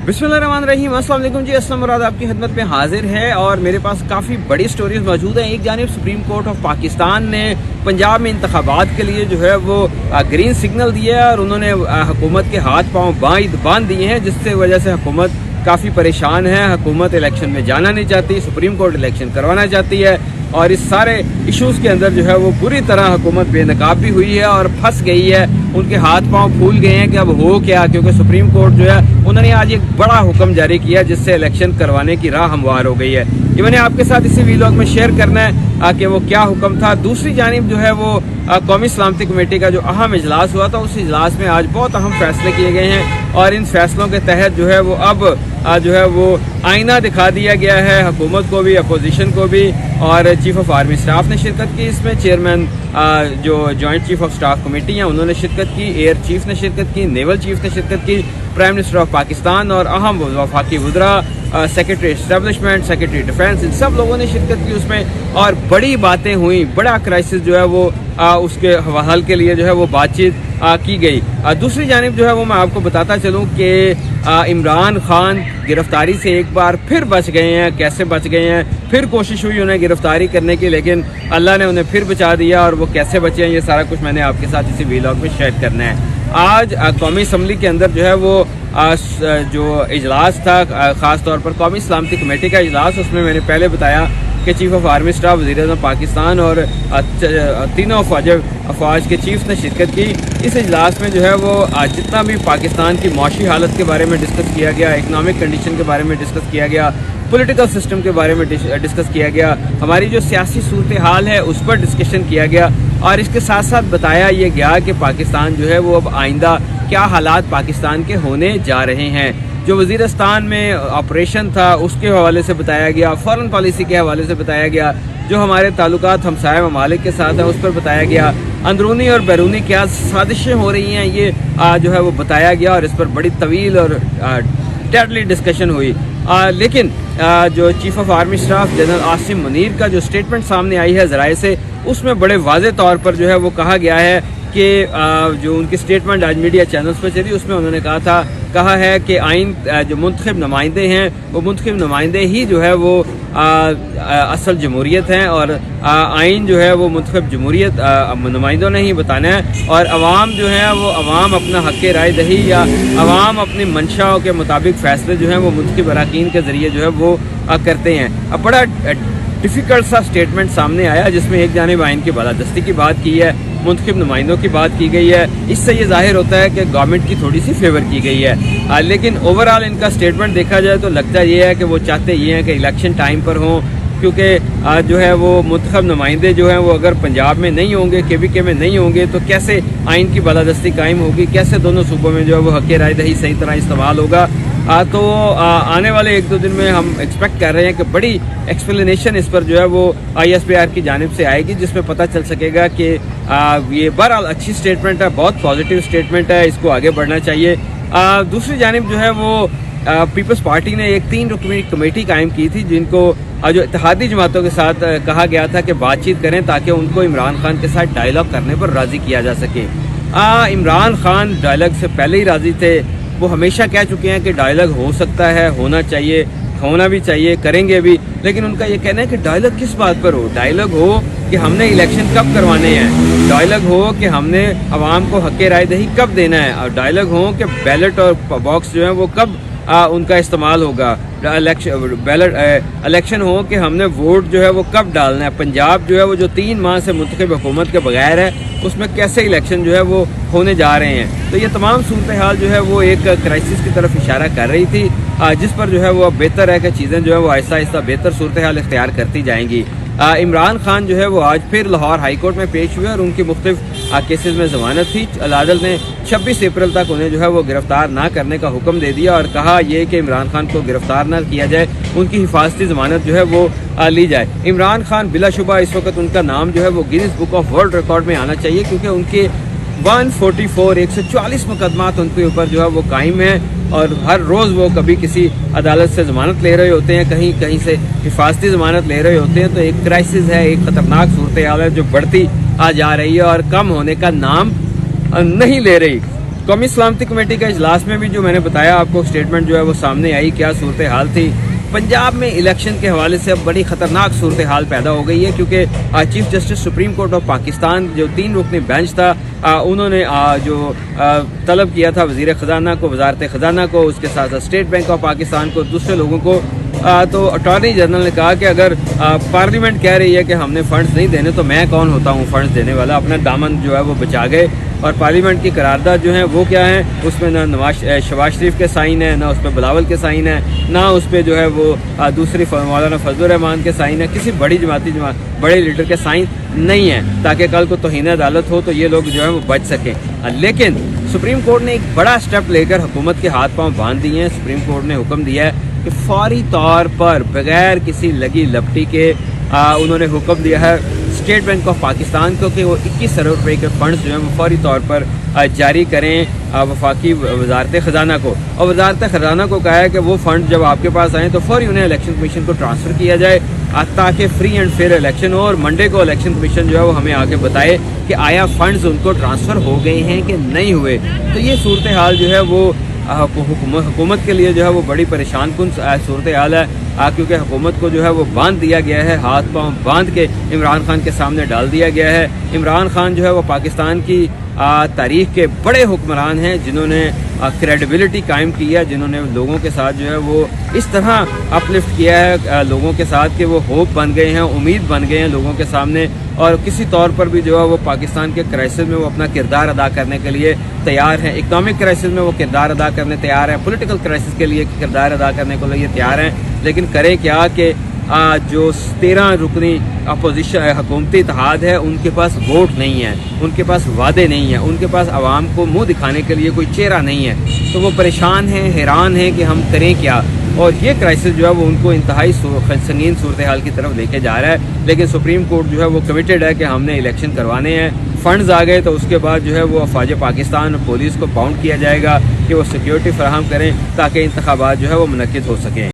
बिस्मिल्लाहिर्रहमानिर्रहीम। अस्सलाम वालेकुम जी। असलम मुराद आपकी खिदमत में हाजिर है और मेरे पास काफ़ी बड़ी स्टोरीज मौजूद हैं। एक जानिब सुप्रीम कोर्ट ऑफ पाकिस्तान ने पंजाब में इंतखाबात के लिए जो है वो ग्रीन सिग्नल दिया है और उन्होंने हुकूमत के हाथ पांव बांध दिए हैं, जिससे वजह से हुकूमत काफ़ी परेशान है। हुकूमत इलेक्शन में जाना नहीं चाहती, सुप्रीम कोर्ट इलेक्शन करवाना चाहती है और इस सारे इश्यूज़ के अंदर जो है वो बुरी तरह हुकूमत बेनकाब भी हुई है और फंस गई है। उनके हाथ पांव फूल गए हैं कि अब हो क्या, क्योंकि सुप्रीम कोर्ट जो है उन्होंने आज एक बड़ा हुक्म जारी किया जिससे इलेक्शन करवाने की राह हमवार हो गई है। ये मैंने आपके साथ इसी वीलॉग में शेयर करना है कि वो क्या हुक्म था। दूसरी जानिब जो है वो कौमी सलामती कमेटी का जो अहम इजलास हुआ था, उस इजलास में आज बहुत अहम फैसले किए गए हैं और इन फैसलों के तहत जो है वो अब जो है वो आईना दिखा दिया गया है हुकूमत को भी, अपोजिशन को भी। और चीफ ऑफ आर्मी स्टाफ ने शिरकत की इसमें, चेयरमैन जो joint chief of staff committee हैं उन्होंने शिरकत की, एयर चीफ ने शिरकत की, नेवल चीफ ने शिरकत की, प्राइम मिनिस्टर ऑफ पाकिस्तान और अहम वफाकी वुज़रा, सेक्रेटरी एस्टेब्लिशमेंट, सेक्रेटरी डिफेंस, इन सब लोगों ने शिरकत की उसमें और बड़ी बातें हुई। बड़ा क्राइसिस जो है वो उसके हल के लिए जो है वो बातचीत की गई। दूसरी जानिब जो है वो मैं आपको बताता चलूँ कि इमरान खान गिरफ्तारी से एक बार फिर बच गए हैं। कैसे बच गए हैं? फिर कोशिश हुई उन्हें गिरफ्तारी करने की, लेकिन अल्लाह ने उन्हें फिर बचा दिया और वो कैसे बचे हैं ये सारा कुछ मैंने आपके साथ इसी वीलॉग में शेयर करना है। आज कौमी असम्बली के अंदर जो है वो जो इजलास था, ख़ास तौर पर कौमी सलामती कमेटी का इजलास, उसमें मैंने पहले बताया कि चीफ ऑफ आर्मी स्टाफ, वज़ीर-ए-आज़म पाकिस्तान और तीनों अफवाज के चीफ ने शिरकत की। इस इजलास में जो है वो जितना भी पाकिस्तान की मौशी हालत के बारे में डिस्कस किया गया, इकनॉमिक कंडीशन के बारे में डिस्कस किया गया, पॉलिटिकल सिस्टम के बारे में डिस्कस किया गया, हमारी जो सियासी सूरत हाल है उस पर डिस्कशन किया गया और इसके साथ साथ बताया ये गया कि पाकिस्तान जो है वो अब आइंदा क्या हालात पाकिस्तान के होने जा रहे हैं। जो वज़ीरिस्तान में ऑपरेशन था उसके हवाले से बताया गया, फॉरेन पॉलिसी के हवाले से बताया गया, जो हमारे ताल्लुकात हमसाया ममालिक के साथ है उस पर बताया गया, अंदरूनी और बैरूनी क्या साजिशें हो रही हैं ये जो है वो बताया गया और इस पर बड़ी तवील और डेडली डिस्कशन हुई। लेकिन जो chief of army staff general Asim Munir का जो स्टेटमेंट सामने आई है ज़राए से, उसमें बड़े वाज़े तौर पर जो है वो कहा गया है कि जो उनकी स्टेटमेंट आज मीडिया चैनल्स पर चली उसमें उन्होंने कहा है कि आइन जो मुंतखब नुमाइंदे हैं वो मुंतखब नुमाइंदे ही जो है वो असल जमहूरियत हैं और आइन जो है वो मुंतखब जमहूरियत नुमाइंदों ने ही बताना है और अवाम जो है वो अवाम अपना हक़ राय दही या अवाम अपनी मंशाओं के मुताबिक फ़ैसले जो हैं वो मुंतखब अरकान के ज़रिए जो है वो करते हैं। अब बड़ा डिफ़िकल्ट सा स्टेटमेंट सामने आया जिसमें एक जानिब आइन की बालादस्ती की बात की है, मुंतखब नुमाइंदों की बात की गई है। इससे ये जाहिर होता है कि गवर्नमेंट की थोड़ी सी फेवर की गई है। लेकिन ओवरऑल इनका स्टेटमेंट देखा जाए तो लगता ये है कि वो चाहते ये हैं कि इलेक्शन टाइम पर हों, क्योंकि जो है वो मुंतखब नुमाइंदे जो हैं वो अगर पंजाब में नहीं होंगे, KVK में नहीं होंगे तो कैसे आइन की बालादस्ती कायम होगी, कैसे दोनों सूबों में जो है वो हक़ राय दही सही तरह इस्तेमाल होगा। तो आने वाले 1-2 दिन में हम एक्सपेक्ट कर रहे हैं कि बड़ी एक्सप्लेनेशन इस पर जो है वो ISPR की जानिब से आएगी, जिसमें पता चल सकेगा कि ये बहरहाल अच्छी स्टेटमेंट है, बहुत पॉजिटिव स्टेटमेंट है, इसको आगे बढ़ना चाहिए। दूसरी जानिब जो है वो पीपल्स पार्टी ने एक 3 रुकनी कमेटी कायम की थी जिनको जो इत्तेहादी जमातों के साथ कहा गया था कि बातचीत करें ताकि उनको इमरान खान के साथ डायलॉग करने पर राज़ी किया जा सके। इमरान खान डायलॉग से पहले ही राज़ी थे, वो हमेशा कह चुके हैं कि डायलॉग हो सकता है, होना चाहिए, होना भी चाहिए, करेंगे भी, लेकिन उनका ये कहना है कि डायलॉग किस बात पर हो। डायलॉग हो कि हमने इलेक्शन कब करवाने हैं, डायलॉग हो कि हमने अवाम को हक़ राय दही कब देना है और डायलॉग हो कि बैलेट और बॉक्स जो है वो कब उनका इस्तेमाल होगा, इलेक्शन हो कि हमने वोट जो है वो कब डालना है। पंजाब जो है वो जो 3 माह से मुंतखब हुकूमत के बगैर है उसमें कैसे इलेक्शन जो है वो होने जा रहे हैं। तो ये तमाम सूरत हाल जो है वो एक क्राइसिस की तरफ इशारा कर रही थी, जिस पर जो है वो बेहतर है कि चीज़ें जो है वो आहिस्ता आहिस्ता बेहतर सूरत हाल इख्तियार करती जाएंगी। इमरान खान जो है वो आज फिर लाहौर हाई कोर्ट में पेश हुए और उनकी मुख्तलिफ केसेस में ज़मानत थी। अदालत ने 26 अप्रैल तक उन्हें जो है वो गिरफ्तार ना करने का हुक्म दे दिया और कहा यह कि इमरान खान को गिरफ्तार ना किया जाए, उनकी हिफाजती ज़मानत जो है वो ली जाए। इमरान खान बिलाशुबा इस वक्त उनका नाम जो है वो Guinness book of world record में आना चाहिए, क्योंकि उनके 144 मुकदमात उनके ऊपर जो है वो कायम है और हर रोज़ वो कभी किसी अदालत से ज़मानत ले रहे होते हैं, कहीं कहीं से हिफाजती ज़मानत ले रहे होते हैं। तो एक क्राइसिस है, एक ख़तरनाक सूरत हाल है जो बढ़ती आ जा रही है और कम होने का नाम नहीं ले रही। कौमी सलामती कमेटी के इजलास में भी जो मैंने बताया आपको स्टेटमेंट जो है वो सामने आई, क्या सूरत हाल थी। पंजाब में इलेक्शन के हवाले से अब बड़ी खतरनाक सूरत हाल पैदा हो गई है, क्योंकि chief justice supreme court of Pakistan जो 3 रुकनी बेंच था, उन्होंने जो तलब किया था वजीर ख़जाना को, वजारत ख़जाना को, उसके साथ साथ स्टेट बैंक ऑफ पाकिस्तान को, दूसरे लोगों को, तो अटॉर्नी जनरल ने कहा कि अगर पार्लियामेंट कह रही है कि हमने फंड्स नहीं देने तो मैं कौन होता हूँ फंड्स देने वाला। अपना दामन जो है वो बचा गए और पार्लियामेंट की करारदाद जो है वो क्या है, उसमें ना शहबाज शरीफ के साइन है, ना उस पर बिलावल के साइन है, ना उस पर जो है वो दूसरी मौलाना फजलुर रहमान के साइन है, किसी बड़ी बड़े लीडर के साइन नहीं है, ताकि कल को तौहीन अदालत हो तो ये लोग जो है वो बच सकें। लेकिन सुप्रीम कोर्ट ने एक बड़ा स्टेप लेकर हुकूमत के हाथ पांव बांध दिए हैं। सुप्रीम कोर्ट ने हुक्म दिया है कि फौरी तौर पर बगैर किसी लगी लपटी के उन्होंने हुक्म दिया है स्टेट बैंक ऑफ पाकिस्तान को कि वो 21 अरब रुपए के फंड्स जो हैं वो फौरी तौर पर जारी करें वफाकी वजारत ख़जाना को। और वजारत ख़जाना को कहा है कि वो फंड जब आपके पास आएँ तो फौरी उन्हें इलेक्शन कमीशन को ट्रांसफ़र किया जाए, ताकि फ्री एंड फेयर इलेक्शन हो। और मंडे को इलेक्शन कमीशन जो है वो हमें आके बताए कि आया फंड्स उनको ट्रांसफ़र हो गए हैं कि नहीं हुए। तो ये सूरत हाल जो है वो हुकूमत के लिए जो है वो बड़ी परेशान कुन सूरत हाल है, क्योंकि हुकूमत को जो है वो बांध दिया गया है, हाथ पांव बांध के इमरान खान के सामने डाल दिया गया है। इमरान खान जो है वो पाकिस्तान की तारीख के बड़े हुक्मरान हैं, जिन्होंने क्रेडिबिलिटी कायम की है, जिन्होंने लोगों के साथ जो है वो इस तरह अपलिफ्ट किया है लोगों के साथ कि वो होप बन गए हैं, उम्मीद बन गए हैं लोगों के सामने। और किसी तौर पर भी जो है वो पाकिस्तान के क्राइसिस में वो अपना किरदार अदा करने के लिए तैयार हैं। इकनॉमिक क्राइसिस में वो किरदार अदा करने तैयार हैं, पॉलिटिकल क्राइसिस के लिए किरदार अदा करने के लिए तैयार हैं। लेकिन करें क्या कि जो 13 रुकनी अपोजिशन हुकूमती इत्तेहाद है, उनके पास वोट नहीं है, उनके पास वादे नहीं है, उनके पास आवाम को मुंह दिखाने के लिए कोई चेहरा नहीं है। तो वो परेशान हैं, हैरान हैं कि हम करें क्या। और ये क्राइसिस जो है वो उनको इंतहाई संगीन सूरत हाल की तरफ लेके जा रहा है। लेकिन सुप्रीम कोर्ट जो है वो कमिटेड है कि हमने इलेक्शन करवाने हैं। फंड्स आ गए तो उसके बाद जो है वो अफवाज पाकिस्तान और पुलिस को बाउंड किया जाएगा कि वो सिक्योरिटी फराहम करें ताकि इंतखाबात जो है वो मुनक्किद हो सकें।